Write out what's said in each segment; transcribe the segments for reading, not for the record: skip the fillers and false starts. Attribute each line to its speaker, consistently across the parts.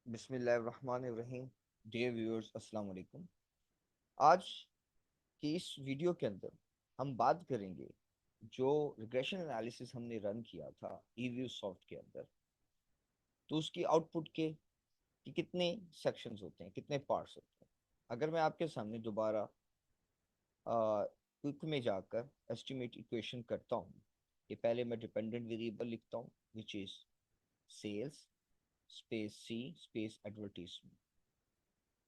Speaker 1: बिस्मिल्लाहिर्रहमानिर्रहीम। Dear viewers, अस्सलाम वालेकुम। आज की इस वीडियो के अंदर हम बात करेंगे जो रिग्रेशन एनालिसिस हमने रन किया था ईव्यू सॉफ्ट के अंदर। तो उसकी आउटपुट के कि कितने सेक्शंस होते हैं, कितने पार्ट्स होते हैं। अगर मैं आपके सामने दोबारा क्विक में जाकर एस्टिमेट इक्वेशन करता हूँ कि पहले मैं डिपेंडेंट वेरिएबल लिखता हूँ which is sales space C space advertisement.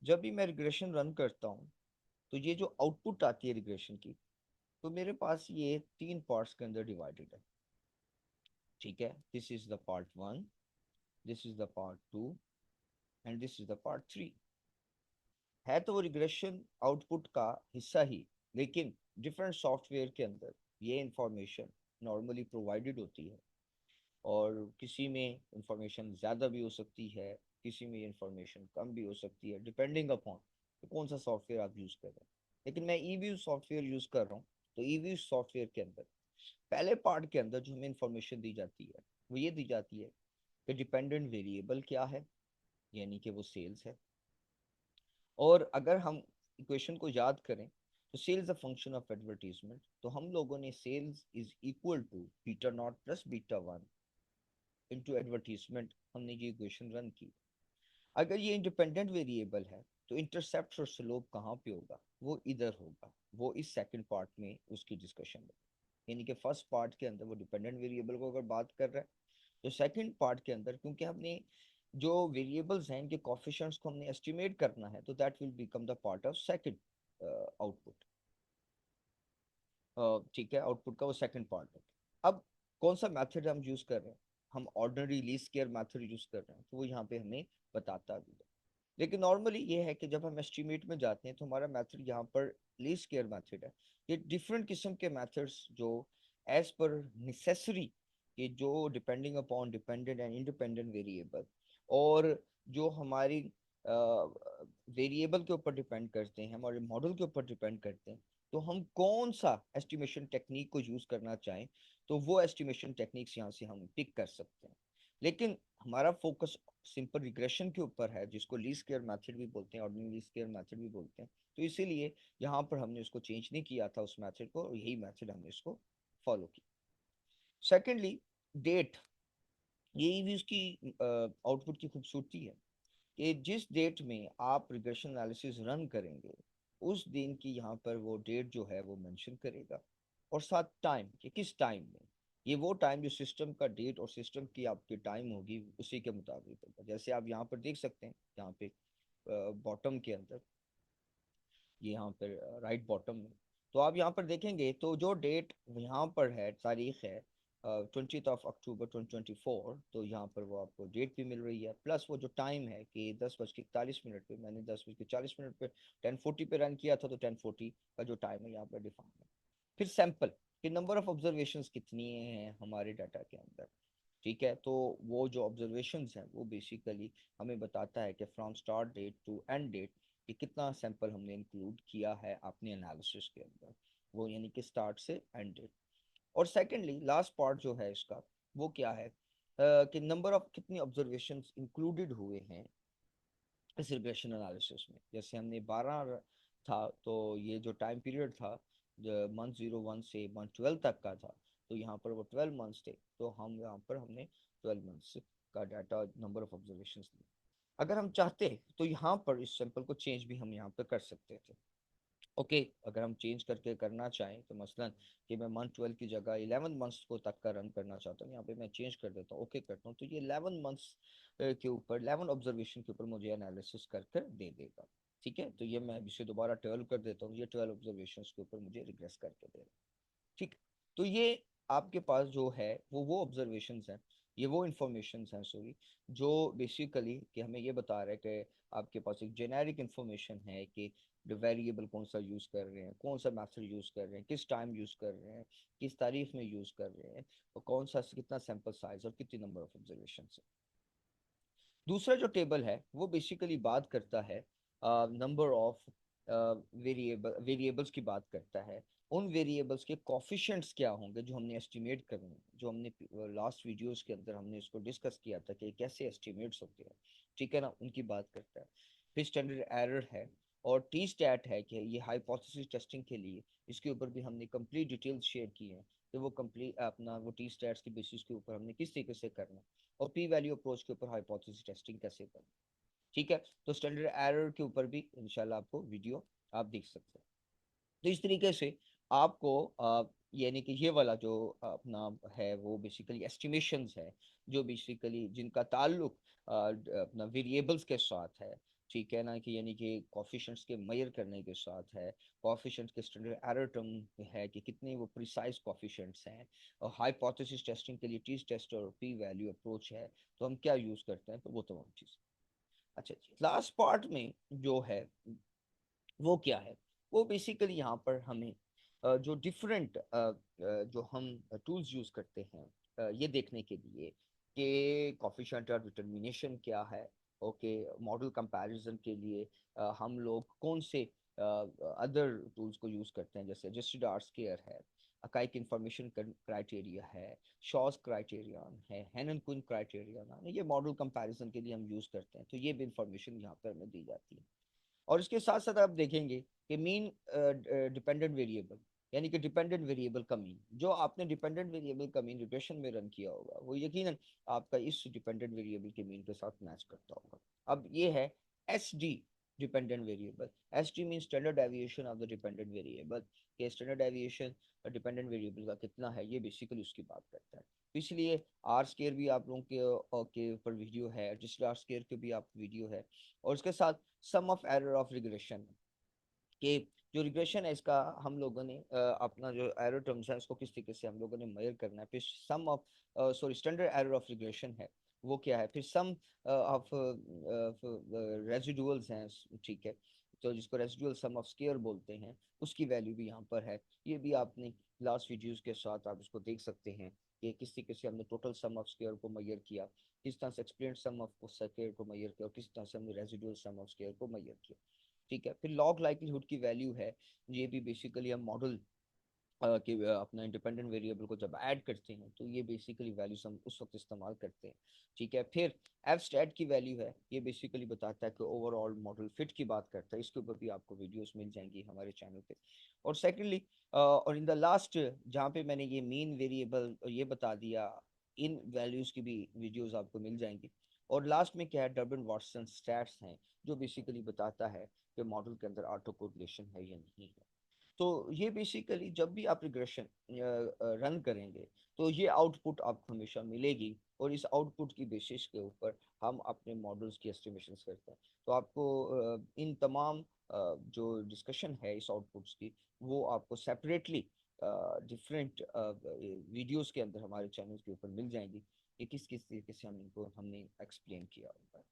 Speaker 1: जब भी मैं रिग्रेशन रन करता हूँ तो ये जो आउटपुट आती है रिग्रेशन की, तो मेरे पास ये तीन पार्ट्स के अंदर डिवाइडेड है। ठीक है, this is the part one, this is the part two and this is the part three. है तो वो रिग्रेशन आउटपुट का हिस्सा ही, लेकिन डिफरेंट सॉफ्टवेयर के अंदर ये इंफॉर्मेशन नॉर्मली प्रोवाइडेड होती है। और किसी में इंफॉर्मेशन ज़्यादा भी हो सकती है, किसी में इंफॉर्मेशन कम भी हो सकती है, डिपेंडिंग अपॉन तो कौन सा सॉफ्टवेयर आप यूज़ कर रहे हैं। लेकिन मैं ईव्यू सॉफ्टवेयर यूज़ कर रहा हूँ। तो ईव्यू सॉफ्टवेयर के अंदर पहले पार्ट के अंदर जो हमें इंफॉर्मेशन दी जाती है वो ये दी जाती है कि डिपेंडेंट वेरिएबल क्या है, यानी कि वो सेल्स है। और अगर हम इक्वेशन को याद करें तो sales a function of advertisement, तो हम लोगों ने sales is equal to beta not plus beta one into advertisement, हमने ये इक्वेशन रन की। अगर ये इंडिपेंडेंट वेरिएबल है तो इंटरसेप्ट और स्लोप कहाँ पे होगा, वो इधर होगा। वो इस सेकंड पार्ट में उसकी डिस्कशन है। यानी कि फर्स्ट पार्ट के अंदर वो डिपेंडेंट वेरिएबल को अगर बात कर रहा है, तो सेकंड पार्ट के अंदर क्योंकि हमने जो वेरिएबल्स हैं इनके कोफिशिएंट्स को हमने एस्टिमेट करना है, तो that will become the part of second output. ठीक है, आउटपुट का वो सेकंड पार्ट है। अब कौन सा मेथड हम यूज कर रहे हैं, हम ordinary least square method use कर रहे हैं, तो वो यहाँ पे हमें बताता भी है। लेकिन नॉर्मली ये है कि जब हम एस्टिमेट में जाते हैं तो हमारा मेथड यहाँ पर लीस्ट स्क्वायर मेथड है। ये डिफरेंट किस्म के मेथड्स जो एज पर नेसेसरी, कि जो depending upon dependent and independent variable और जो हमारी वेरिएबल के ऊपर डिपेंड करते हैं, हमारे मॉडल के ऊपर डिपेंड करते हैं, तो हम कौन सा एस्टिमेशन टेक्निक को यूज करना चाहें तो वो एस्टिमेशन टेक्निक्स यहाँ से हम पिक कर सकते हैं। लेकिन हमारा फोकस सिंपल रिग्रेशन के ऊपर है, जिसको लीस्ट स्क्वायर मेथड भी बोलते हैं, ऑर्डिनरी लीस्ट स्क्वायर मेथड भी बोलते हैं। तो इसीलिए यहाँ पर हमने उसको चेंज नहीं किया था उस मेथड को, और यही मेथड हमने इसको फॉलो किया। सेकेंडली, डेट, यही भी उसकी आउटपुट की खूबसूरती है कि जिस डेट में आप रिग्रेशन एनालिसिस रन करेंगे उस दिन की यहाँ पर वो डेट जो है वो मेंशन करेगा, और साथ टाइम कि किस टाइम में। ये वो टाइम जो सिस्टम का डेट और सिस्टम की आपकी टाइम होगी उसी के मुताबिक होगा। जैसे आप यहाँ पर देख सकते हैं, यहाँ पे बॉटम के अंदर, ये यहाँ पर राइट बॉटम में, तो आप यहाँ पर देखेंगे तो जो डेट यहाँ पर है, तारीख है 20 अक्टूबर 2024, तो यहाँ पर वो आपको डेट भी मिल रही है, प्लस वो जो टाइम है कि 10:41 पे, मैंने 10:40 पे 10:40 पे रन किया था, तो 10:40 का जो टाइम है यहाँ पर डिफाइन है। फिर सैंपल कि नंबर ऑफ ऑब्जर्वेशन कितनी हैं हमारे डाटा के अंदर। ठीक है, तो वो जो ऑब्जर्वेशंस हैं वो बेसिकली हमें बताता है कि from start date to end date कि कितना सैंपल हमने इंक्लूड किया है अपने एनालिसिस के अंदर, वो यानी कि स्टार्ट से एंड डेट। और सेकेंडली लास्ट पार्ट जो है इसका, वो क्या है कि नंबर ऑफ कितनी ऑब्जर्वेशन इंक्लूडेड हुए हैं इस रिग्रेशन एनालिसिस में। जैसे हमने 12 था, तो ये जो टाइम पीरियड था मंथ 01 से मंथ 12 तक का था, तो यहाँ पर वो 12 मंथ्स थे, तो हम यहाँ पर हमने 12 मंथ्स का डाटा नंबर ऑफ ऑब्जर्वेशन लिया। अगर हम चाहते तो यहाँ पर इस सैंपल को चेंज भी हम यहाँ पर कर सकते थे। ओके, अगर हम चेंज करके करना चाहें तो मसलन कि मैं मंथ 12 की जगह 11 मंथ्स को तक का रन करना चाहता हूँ, यहाँ पे मैं चेंज कर देता हूँ, ओके करता हूँ, तो ये 11 मंथ्स के ऊपर 11 ऑब्जर्वेशन के ऊपर मुझे एनालिसिस कर कर दे देगा। ठीक है, तो ये मैं इसे दोबारा 12 कर देता हूँ, ये 12 ऑब्जर्वेशन के ऊपर मुझे रिग्रेस करके दे रहा है। ठीक, तो ये आपके पास जो है वो ऑब्जर्वेशन हैं, ये वो इंफॉर्मेशन हैं, सॉरी, जो बेसिकली कि हमें ये बता रहा है कि आपके पास एक जेनेरिक इंफॉर्मेशन है कि वेरिएबल कौन सा यूज़ कर रहे हैं, कौन सा मेथड यूज़ कर रहे हैं, किस टाइम यूज़ कर रहे हैं, किस तारीख में यूज़ कर रहे हैं, और कौन सा कितना सैंपल साइज और कितनी नंबर ऑफ ऑब्जर्वेशन है। दूसरा जो टेबल है वो बेसिकली बात करता है नंबर ऑफ वेरिएबल्स की बात करता है, उन वेरिएबल्स के कॉफिशिएंट्स क्या होंगे जो हमने एस्टिमेट करने हैं, जो हमने लास्ट वीडियोस के अंदर हमने इसको डिस्कस किया था कि कैसे एस्टिमेट्स होते हैं, ठीक है ना, उनकी बात करता है। फिर स्टैंडर्ड एरर है, और टी स्टैट है कि ये हाइपोथेसिस टेस्टिंग के लिए, इसके ऊपर भी हमने कंप्लीट डिटेल्स शेयर की हैं कि वो कंप्लीट अपना वो टी स्टैट्स की बेसिस के ऊपर हमने किस तरीके से करना है, और पी वैल्यू अप्रोच के ऊपर हाइपोथेसिस टेस्टिंग कैसे करना, ठीक है। तो स्टैंडर्ड एरर के ऊपर भी इंशाल्लाह आपको वीडियो आप देख सकते हैं। तो इस तरीके से आपको यानी कि ये वाला जो अपना है वो बेसिकली एस्टिमेशंस है, जो बेसिकली जिनका ताल्लुक अपना वेरिएबल्स के साथ है, ठीक है ना, कि यानी कि कॉफिशेंट्स के मेजर करने के साथ है, कॉफिशेंट्स के स्टैंडर्ड एरर टर्म है कि कितने वो प्रिसाइज कॉफिशेंट्स हैं, और हाइपोथेसिस टेस्टिंग के लिए टी टेस्ट और पी वैल्यू अप्रोच है, तो हम क्या यूज करते हैं, तो वो तमाम चीज़। अच्छा जी, लास्ट पार्ट में जो है वो क्या है, वो बेसिकली यहाँ पर हमें जो डिफरेंट जो हम टूल्स यूज करते हैं ये देखने के लिए कि कॉफिशिएंट और डिटर्मिनेशन क्या है, ओके, मॉडल कंपैरिजन के लिए हम लोग कौन से अदर टूल्स को यूज करते हैं, जैसे एडजस्टेड आर स्क्वायर है, अकाइक इंफॉर्मेशन क्राइटेरिया है, शॉस क्राइटेरियन है, हेनन कुन क्राइटेरियन, ये मॉडल कंपैरिजन के लिए हम यूज करते हैं, तो ये भी इंफॉर्मेशन यहाँ पर हमें दी जाती है। और इसके साथ साथ आप देखेंगे कि मीन डिपेंडेंट वेरिएबल, यानी कि डिपेंडेंट वेरिएबल का मीन, जो आपने डिपेंडेंट वेरिएबल का मीन रिग्रेशन में रन किया होगा वो यकीनन आपका इस डिपेंडेंट वेरिएबल के मीन के साथ मैच करता होगा। अब ये है S D dependent variable. S D mean standard deviation of the dependent variable, के स्टैंडर्ड डेविएशन डिपेंडेंट वेरिएबल का कितना है, ये बेसिकली उसकी बात करता है। तो इसलिए आर स्केयर भी आप लोगों के ऊपर वीडियो है, जिस आर स्केयर के भी आप वीडियो है, और उसके साथ सम ऑफ एरर ऑफ रिग्रेशन, कि जो रिग्रेशन है इसका हम लोगों ने अपना जो एरर टर्म्स है उसको किस तरीके से हम लोगों ने मेजर करना है, फिर sum of sorry standard error of regression है वो क्या है, फिर सम ऑफ रेजिडुअल्स हैं, ठीक है, तो जिसको रेजिडुअल सम ऑफ स्केयर बोलते हैं, उसकी वैल्यू भी यहाँ पर है। ये भी आपने लास्ट वीडियोस के साथ आप इसको देख सकते हैं कि किस तरीके से हमने टोटल सम ऑफ स्केयर को मेजर किया, किस तरह से एक्सप्लेन सम ऑफ स्केयर को मेजर किया, और किस तरह से हमने रेजिडुअल सम ऑफ स्केयर को मेजर किया, ठीक है। फिर लॉग लाइक्लीहुड की वैल्यू है, ये भी बेसिकली हम मॉडल कि अपना इंडिपेंडेंट वेरिएबल को जब ऐड करते हैं तो ये बेसिकली वैल्यूज हम उस वक्त इस्तेमाल करते हैं, ठीक है। फिर एफ स्टैट की वैल्यू है, ये बेसिकली बताता है कि ओवरऑल मॉडल फिट की बात करता है, इसके ऊपर भी आपको वीडियोस मिल जाएंगी हमारे चैनल पे। और सेकेंडली और इन द लास्ट, जहाँ पे मैंने ये मीन वेरिएबल ये बता दिया, इन वैल्यूज की भी वीडियोस आपको मिल जाएंगी। और लास्ट में क्या है, डर्बन वाटसन स्टैट्स हैं, जो बेसिकली बताता है कि मॉडल के अंदर ऑटो कोरिलेशन है या नहीं है। तो ये बेसिकली जब भी आप रिग्रेशन रन करेंगे तो ये आउटपुट आपको हमेशा मिलेगी, और इस आउटपुट की बेसिस के ऊपर हम अपने मॉडल्स की एस्टिमेशन करते हैं। तो आपको इन तमाम जो डिस्कशन है इस आउटपुट्स की, वो आपको सेपरेटली डिफरेंट वीडियोस के अंदर हमारे चैनल के ऊपर मिल जाएंगी कि किस किस तरीके से हम इनको हमने एक्सप्लेन किया होगा।